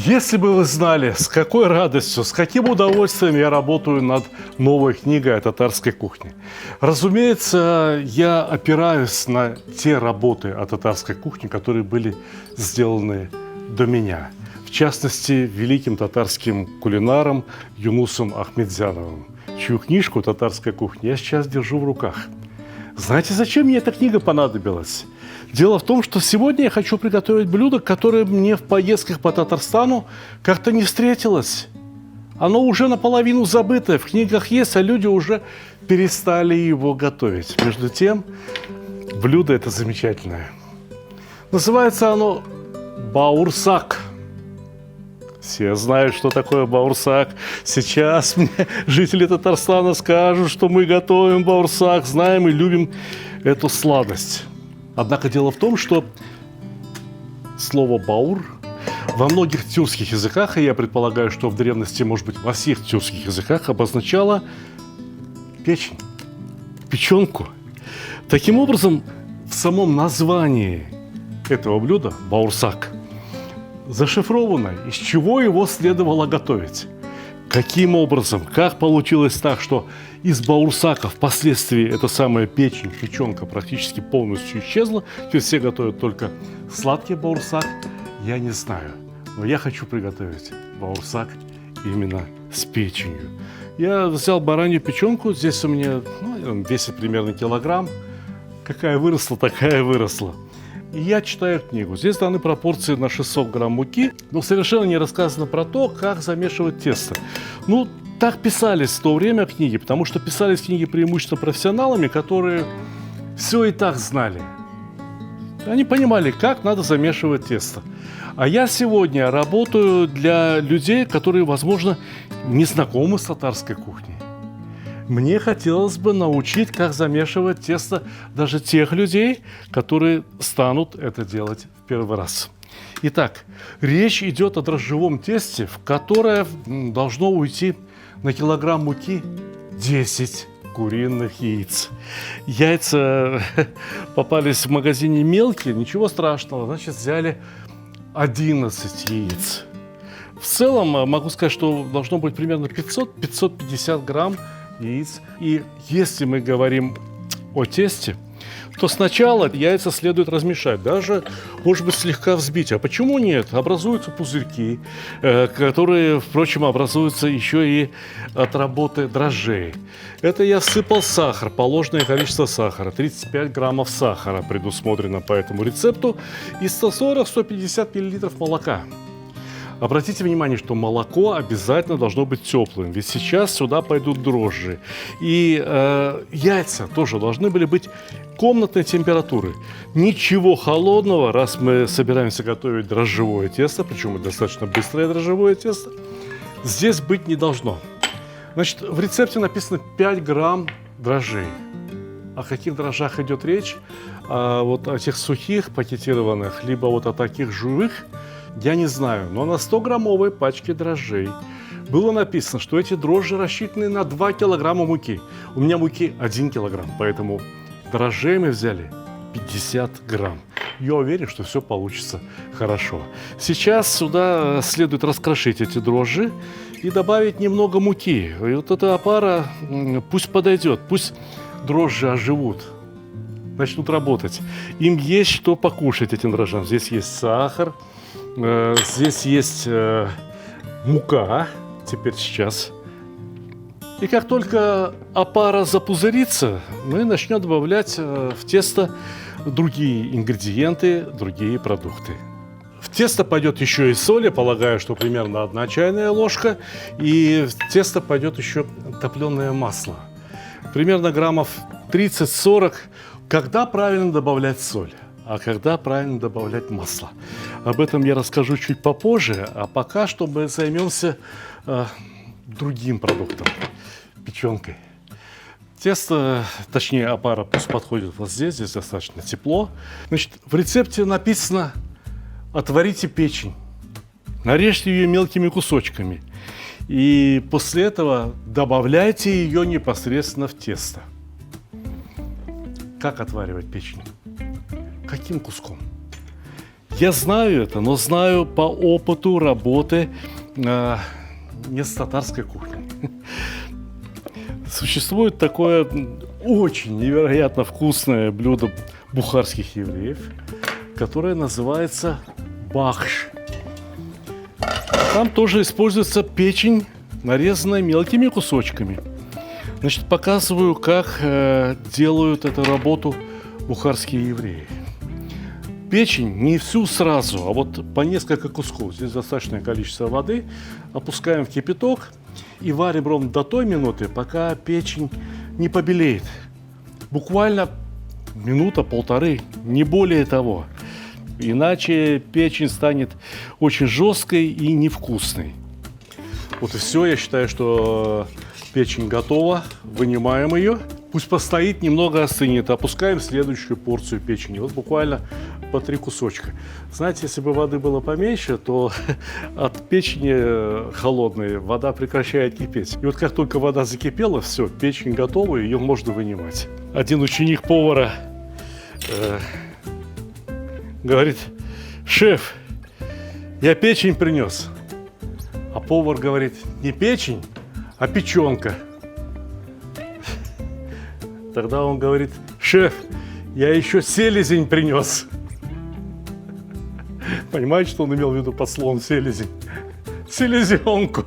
Если бы вы знали, с какой радостью, с каким удовольствием я работаю над новой книгой о татарской кухне. Разумеется, я опираюсь на те работы о татарской кухне, которые были сделаны до меня. В частности, великим татарским кулинаром Юнусом Ахметзяновым, чью книжку «Татарская кухня» я сейчас держу в руках. Знаете, зачем мне эта книга понадобилась? Дело в том, что сегодня я хочу приготовить блюдо, которое мне в поездках по Татарстану как-то не встретилось. Оно уже наполовину забытое, в книгах есть, а люди уже перестали его готовить. Между тем, блюдо это замечательное. Называется оно баурсак. Все знают, что такое баурсак. Сейчас мне жители Татарстана скажут, что мы готовим баурсак, знаем и любим эту сладость. Однако дело в том, что слово «баур» во многих тюркских языках, и я предполагаю, что в древности, может быть, во всех тюркских языках, обозначало печень, печенку. Таким образом, в самом названии этого блюда «баурсак» зашифровано, из чего его следовало готовить. Каким образом, как получилось так, что из баурсака впоследствии эта самая печень, печенка практически полностью исчезла, теперь все готовят только сладкий баурсак, я не знаю. Но я хочу приготовить баурсак именно с печенью. Я взял баранью печенку, здесь у меня весит примерно килограмм. Какая выросла, такая выросла. И я читаю книгу. Здесь даны пропорции на 600 грамм муки, но совершенно не рассказано про то, как замешивать тесто. Так писались в то время книги, потому что писались книги преимущественно профессионалами, которые все и так знали. Они понимали, как надо замешивать тесто. А я сегодня работаю для людей, которые, возможно, не знакомы с татарской кухней. Мне хотелось бы научить, как замешивать тесто даже тех людей, которые станут это делать в первый раз. Итак, речь идет о дрожжевом тесте, в которое должно уйти на килограмм муки 10 куриных яиц. Яйца попались в магазине мелкие, ничего страшного, значит, взяли 11 яиц. В целом, могу сказать, что должно быть примерно 500-550 грамм яиц. И если мы говорим о тесте, то сначала яйца следует размешать, даже, может быть, слегка взбить. А почему нет? Образуются пузырьки, которые, впрочем, образуются еще и от работы дрожжей. Это я всыпал сахар, положенное количество сахара, 35 граммов сахара предусмотрено по этому рецепту, и 140-150 миллилитров молока. Обратите внимание, что молоко обязательно должно быть теплым, ведь сейчас сюда пойдут дрожжи. И яйца тоже должны были быть комнатной температуры. Ничего холодного, раз мы собираемся готовить дрожжевое тесто, причем достаточно быстрое дрожжевое тесто, здесь быть не должно. Значит, в рецепте написано 5 грамм дрожжей. О каких дрожжах идет речь? Вот о тех сухих, пакетированных, либо вот о таких живых, я не знаю, но на 100-граммовой пачке дрожжей было написано, что эти дрожжи рассчитаны на 2 килограмма муки. У меня муки 1 килограмм, поэтому дрожжей мы взяли 50 грамм. Я уверен, что все получится хорошо. Сейчас сюда следует раскрошить эти дрожжи и добавить немного муки. И вот эта опара пусть подойдет, пусть дрожжи оживут, начнут работать. Им есть что покушать, этим дрожжам. Здесь есть сахар. Здесь есть мука, теперь сейчас. И как только опара запузырится, мы начнем добавлять в тесто другие ингредиенты, другие продукты. В тесто пойдет еще и соль, я полагаю, что примерно 1 чайная ложка. И в тесто пойдет еще топленое масло. Примерно граммов 30-40. Когда правильно добавлять соль? А когда правильно добавлять масло? Об этом я расскажу чуть попозже, а пока что мы займемся другим продуктом – печенкой. Тесто, точнее опара, пусть подходит вот здесь, здесь достаточно тепло. Значит, в рецепте написано: отварите печень, нарежьте ее мелкими кусочками и после этого добавляйте ее непосредственно в тесто. Как отваривать печень? Каким куском? Я знаю это, но знаю по опыту работы не с татарской кухней. Существует такое очень невероятно вкусное блюдо бухарских евреев, которое называется бахш. Там тоже используется печень, нарезанная мелкими кусочками. Значит, показываю, как делают эту работу бухарские евреи. Печень не всю сразу, а вот по несколько кусков. Здесь достаточное количество воды. Опускаем в кипяток и варим ровно до той минуты, пока печень не побелеет. Буквально минута-полторы, не более того. Иначе печень станет очень жесткой и невкусной. Вот и все. Я считаю, что печень готова. Вынимаем ее. Пусть постоит, немного остынет. Опускаем следующую порцию печени. Вот буквально по 3 кусочка. Знаете, если бы воды было поменьше, то от печени холодной вода прекращает кипеть. И вот как только вода закипела, все, печень готова, ее можно вынимать. Один ученик повара говорит: шеф, я печень принес. А повар говорит: не печень, а печенка. Тогда он говорит: шеф, я еще селезень принес. Понимаете, что он имел в виду под словом селезень? Селезенку.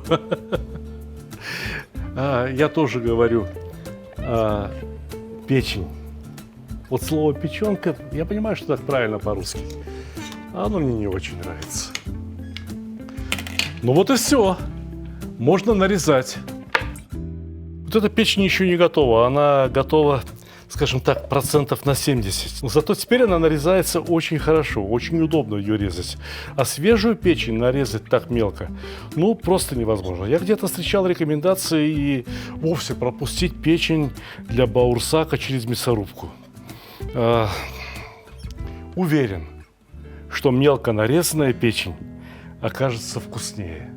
Я тоже говорю печень. Вот слово печенка, я понимаю, что так правильно по-русски. А оно мне не очень нравится. Ну вот и все. Можно нарезать. Вот эта печень еще не готова. Она готова, скажем так, процентов на 70. Но зато теперь она нарезается очень хорошо. Очень удобно ее резать. А свежую печень нарезать так мелко, ну, просто невозможно. Я где-то встречал рекомендации и вовсе пропустить печень для баурсака через мясорубку. Уверен, что мелко нарезанная печень окажется вкуснее.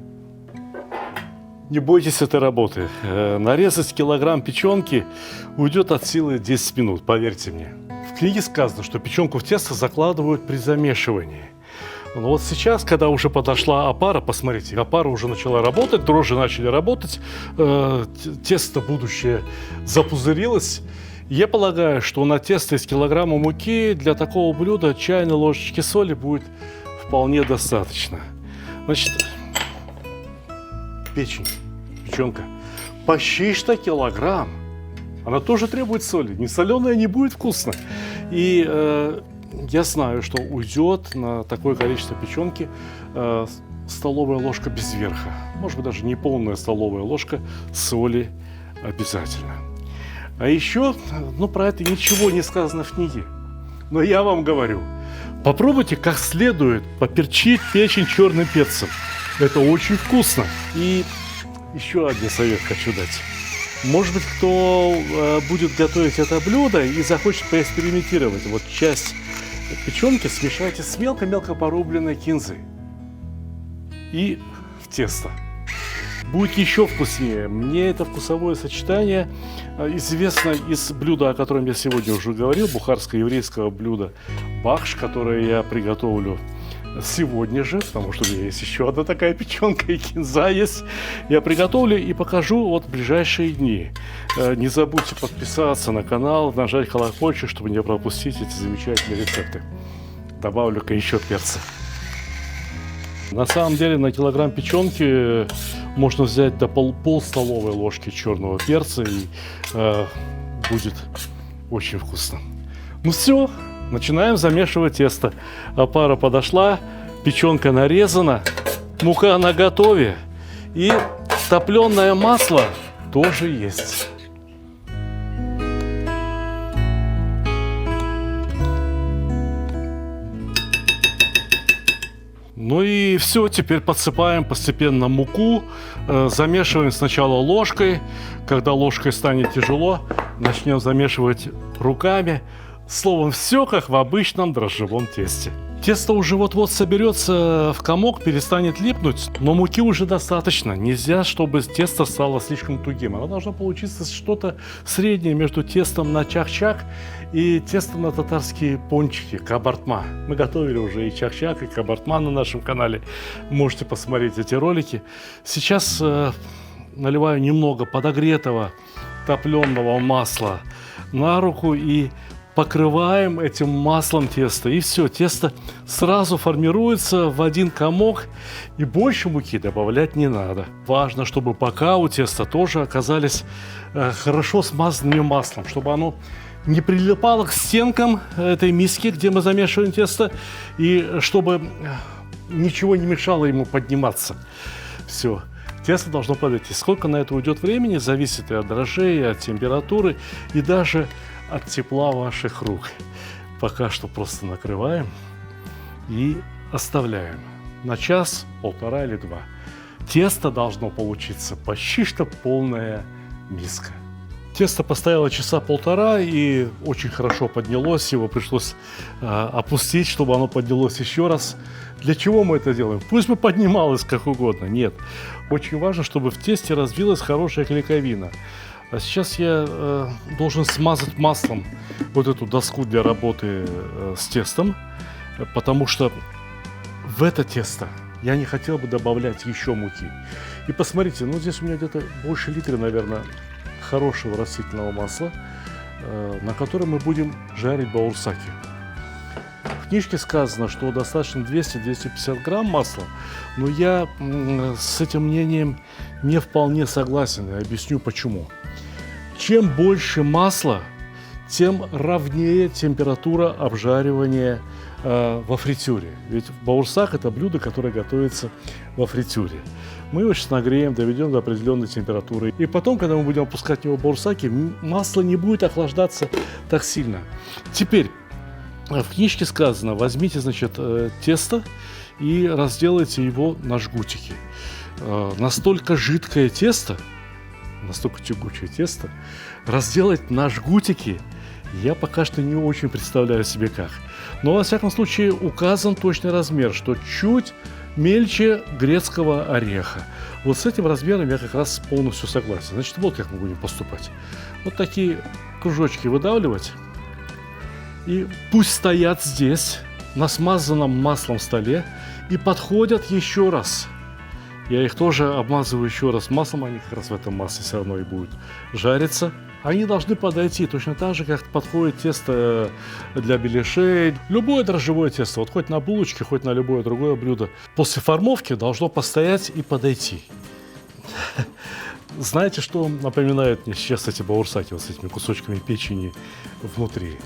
Не бойтесь этой работы. Нарезать килограмм печенки уйдет от силы 10 минут, поверьте мне. В книге сказано, что печенку в тесто закладывают при замешивании. Но вот сейчас, когда уже подошла опара, посмотрите, опара уже начала работать, дрожжи начали работать, тесто будущее запузырилось. Я полагаю, что на тесто из килограмма муки для такого блюда чайной ложечки соли будет вполне достаточно. Значит, печень, печенка, почти что килограмм. Она тоже требует соли. Не соленая не будет вкусно. И я знаю, что уйдет на такое количество печенки столовая ложка без верха. Может быть, даже не полная столовая ложка соли обязательно. А еще, про это ничего не сказано в книге. Но я вам говорю, попробуйте как следует поперчить печень черным перцем. Это очень вкусно. И еще один совет хочу дать. Может быть, кто будет готовить это блюдо и захочет поэкспериментировать. Вот часть печенки смешайте с мелко-мелко порубленной кинзой и в тесто. Будет еще вкуснее. Мне это вкусовое сочетание известно из блюда, о котором я сегодня уже говорил, бухарско-еврейского блюда бахш, которое я приготовлю сегодня же, потому что у меня есть еще одна такая печенка и кинза есть. Я приготовлю и покажу вот в ближайшие дни. Не забудьте подписаться на канал, нажать колокольчик, чтобы не пропустить эти замечательные рецепты. Добавлю-ка еще перца. На самом деле на килограмм печенки можно взять до пол столовой ложки черного перца, и будет очень вкусно. Ну все, начинаем замешивать тесто. Опара подошла, печенка нарезана, мука наготове и топленое масло тоже есть. Ну и все, теперь подсыпаем постепенно муку, замешиваем сначала ложкой. Когда ложкой станет тяжело, начнем замешивать руками. Словом, все как в обычном дрожжевом тесте. Тесто уже вот-вот соберется в комок, перестанет липнуть, но муки уже достаточно. Нельзя, чтобы тесто стало слишком тугим. Оно должно получиться что-то среднее между тестом на чак-чак и тестом на татарские пончики, кабартма. Мы готовили уже и чак-чак, и кабартма на нашем канале. Можете посмотреть эти ролики. Сейчас наливаю немного подогретого топленого масла на руку и покрываем этим маслом тесто. И все, тесто сразу формируется в один комок, и больше муки добавлять не надо. Важно, чтобы бока у теста тоже оказались хорошо смазанными маслом, чтобы оно не прилипало к стенкам этой миски, где мы замешиваем тесто, и чтобы ничего не мешало ему подниматься. Все. Тесто должно подойти. Сколько на это уйдет времени, зависит и от дрожжей, и от температуры, и даже от тепла ваших рук. Пока что просто накрываем и оставляем на час, полтора или два. Тесто должно получиться почти что полная миска. Тесто постояло часа полтора и очень хорошо поднялось. Его пришлось опустить, чтобы оно поднялось еще раз. Для чего мы это делаем? Пусть бы поднималось как угодно. Нет. Очень важно, чтобы в тесте развилась хорошая клейковина. А сейчас я должен смазать маслом вот эту доску для работы с тестом, потому что в это тесто я не хотел бы добавлять еще муки. И посмотрите, ну здесь у меня где-то больше литра, наверное, хорошего растительного масла, на котором мы будем жарить баурсаки. В книжке сказано, что достаточно 200-250 грамм масла, но я с этим мнением не вполне согласен, и объясню почему. Чем больше масла, тем ровнее температура обжаривания во фритюре. Ведь баурсак – это блюдо, которое готовится во фритюре. Мы его сейчас нагреем, доведем до определенной температуры. И потом, когда мы будем опускать в него баурсаки, масло не будет охлаждаться так сильно. Теперь, в книжке сказано, возьмите, значит, тесто и разделайте его на жгутики. Настолько жидкое тесто, настолько тягучее тесто, разделать на жгутики я пока что не очень представляю себе как. Но, во всяком случае, указан точный размер, что чуть мельче грецкого ореха. Вот с этим размером я как раз полностью согласен. Значит, вот как мы будем поступать. Вот такие кружочки выдавливать. И пусть стоят здесь, на смазанном маслом столе, и подходят еще раз. Я их тоже обмазываю еще раз маслом, они как раз в этом масле все равно и будут жариться. Они должны подойти точно так же, как подходит тесто для беляшей. Любое дрожжевое тесто, вот хоть на булочке, хоть на любое другое блюдо, после формовки должно постоять и подойти. Знаете, что напоминают мне сейчас эти баурсаки вот с этими кусочками печени внутри?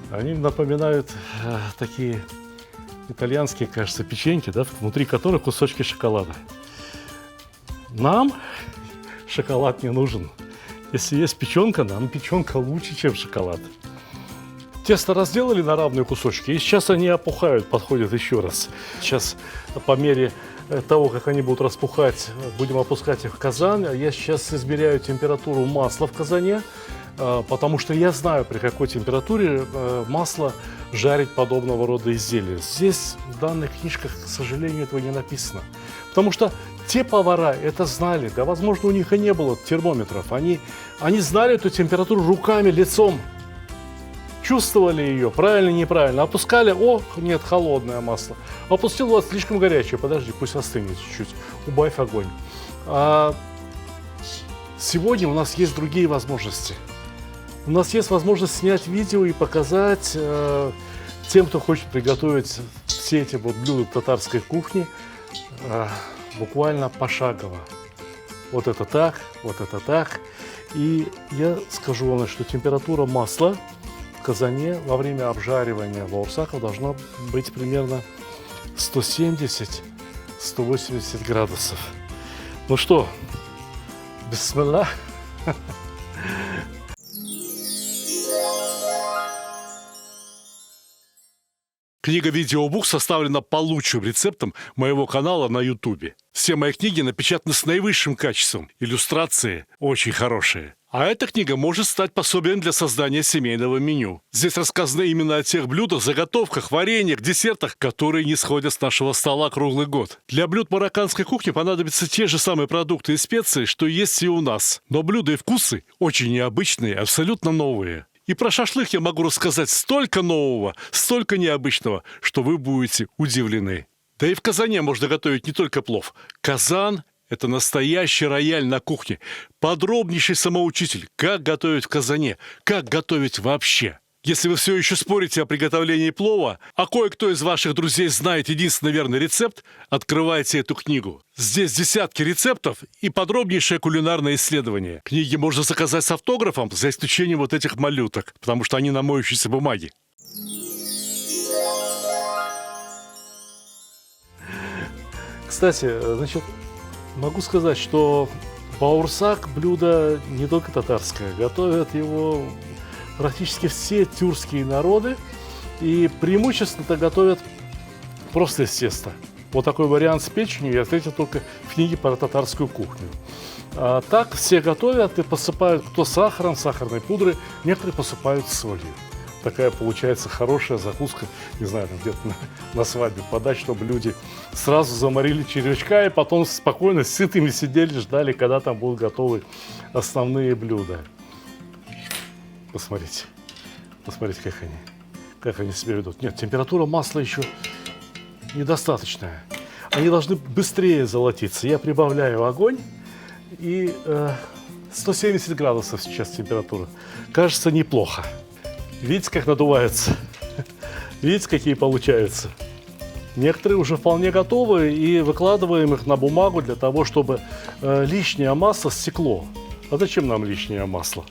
Они напоминают такие итальянские, кажется, печеньки, да, внутри которых кусочки шоколада. Нам шоколад не нужен. Если есть печенка, нам печенка лучше, чем шоколад. Тесто разделали на равные кусочки, и сейчас они опухают, подходят еще раз. Сейчас по мере того, как они будут распухать, будем опускать их в казан. Я сейчас измеряю температуру масла в казане, потому что я знаю, при какой температуре масло жарить подобного рода изделия. Здесь в данных книжках, к сожалению, этого не написано. Потому что те повара это знали, да, возможно, у них и не было термометров. Они знали эту температуру руками, лицом, чувствовали ее, правильно, неправильно. Опускали, о, нет, холодное масло. Опустил, вот слишком горячее, подожди, пусть остынет чуть-чуть, убавь огонь. А сегодня у нас есть другие возможности. У нас есть возможность снять видео и показать тем, кто хочет приготовить все эти вот блюда татарской кухни, буквально пошагово. Вот это так, вот это так. И я скажу вам, что температура масла в казане во время обжаривания баурсаков должна быть примерно 170-180 градусов. Ну что, бисмилlah. Книга-видеобук составлена по лучшим рецептам моего канала на YouTube. Все мои книги напечатаны с наивысшим качеством. Иллюстрации очень хорошие. А эта книга может стать пособием для создания семейного меню. Здесь рассказано именно о тех блюдах, заготовках, вареньях, десертах, которые не сходят с нашего стола круглый год. Для блюд марокканской кухни понадобятся те же самые продукты и специи, что есть и у нас. Но блюда и вкусы очень необычные, абсолютно новые. И про шашлык я могу рассказать столько нового, столько необычного, что вы будете удивлены. Да и в казане можно готовить не только плов. Казан – это настоящий рояль на кухне. Подробнейший самоучитель, как готовить в казане, как готовить вообще. Если вы все еще спорите о приготовлении плова, а кое-кто из ваших друзей знает единственный верный рецепт, открывайте эту книгу. Здесь десятки рецептов и подробнейшее кулинарное исследование. Книги можно заказать с автографом, за исключением вот этих малюток, потому что они на моющейся бумаге. Кстати, могу сказать, что баурсак – блюдо не только татарское. Готовят его практически все тюркские народы. И преимущественно готовят просто из теста. Вот такой вариант с печенью я встретил только в книге про татарскую кухню. А так все готовят и посыпают кто сахаром, сахарной пудрой, некоторые посыпают солью. Такая получается хорошая закуска, не знаю, где-то на свадьбе подать, чтобы люди сразу заморили червячка и потом спокойно сытыми сидели, ждали, когда там будут готовы основные блюда. Посмотрите, как они себя ведут. Нет, температура масла еще недостаточная. Они должны быстрее золотиться. Я прибавляю огонь, и 170 градусов сейчас температура. Кажется, неплохо. Видите, как надувается? Видите, какие получаются? Некоторые уже вполне готовы, и выкладываем их на бумагу для того, чтобы лишнее масло стекло. А зачем нам лишнее масло?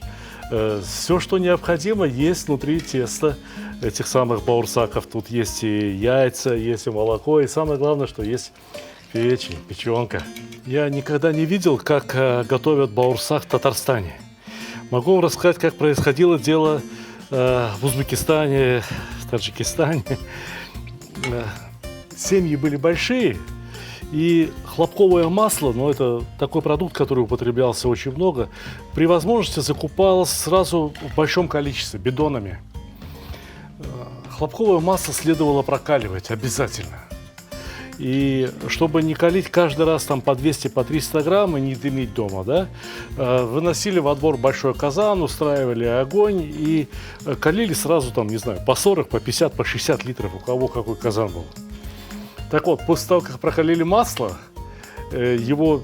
Все, что необходимо, есть внутри теста этих самых баурсаков. Тут есть и яйца, есть и молоко, и самое главное, что есть печень, печенка. Я никогда не видел, как готовят баурсак в Татарстане. Могу вам рассказать, как происходило дело в Узбекистане, в Таджикистане. Семьи были большие, и хлопковое масло, но это такой продукт, который употреблялся очень много, при возможности закупалось сразу в большом количестве, бидонами. Хлопковое масло следовало прокаливать обязательно. И чтобы не калить каждый раз там по 200, по 300 грамм и не дымить дома, да, выносили во двор большой казан, устраивали огонь и калили сразу там, не знаю, по 40, по 50, по 60 литров, у кого какой казан был. Так вот, после того, как прокалили масло, его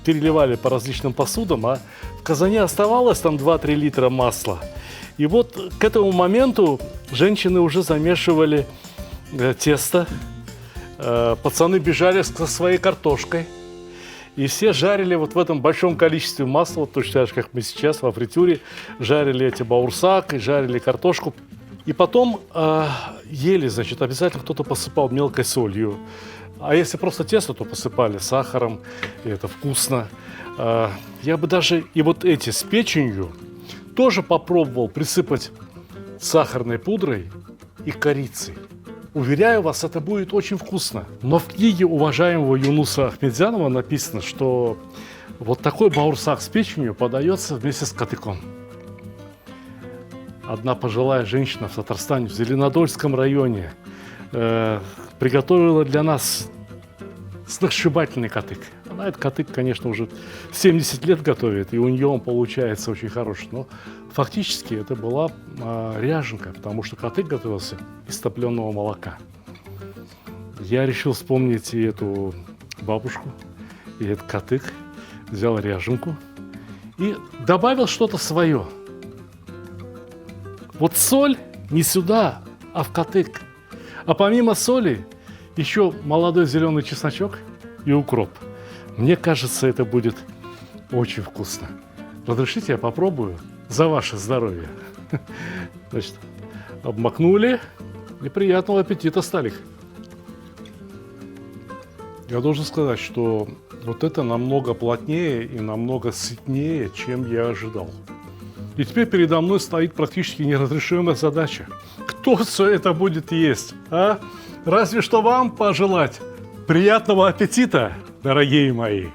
переливали по различным посудам, а в казане оставалось там 2-3 литра масла. И вот к этому моменту женщины уже замешивали тесто, пацаны бежали со своей картошкой, и все жарили вот в этом большом количестве масла, вот точно так же, как мы сейчас во фритюре жарили эти баурсак и жарили картошку. И потом ели, значит, обязательно кто-то посыпал мелкой солью. А если просто тесто, то посыпали сахаром, и это вкусно. Я бы даже и вот эти с печенью тоже попробовал присыпать сахарной пудрой и корицей. Уверяю вас, это будет очень вкусно. Но в книге уважаемого Юнуса Ахмедзянова написано, что вот такой баурсак с печенью подается вместе с катыком. Одна пожилая женщина в Татарстане, в Зеленодольском районе, приготовила для нас сногсшибательный катык. Она этот катык, конечно, уже 70 лет готовит, и у нее он получается очень хороший. Но фактически это была ряженка, потому что катык готовился из топленого молока. Я решил вспомнить и эту бабушку, и этот катык, взял ряженку и добавил что-то свое. Вот соль не сюда, а в катык. А помимо соли еще молодой зеленый чесночок и укроп. Мне кажется, это будет очень вкусно. Разрешите, я попробую за ваше здоровье. Значит, обмакнули, и приятного аппетита, Сталик. Я должен сказать, что вот это намного плотнее и намного сытнее, чем я ожидал. И теперь передо мной стоит практически неразрешимая задача. кто все это будет есть, а? Разве что вам пожелать приятного аппетита, дорогие мои.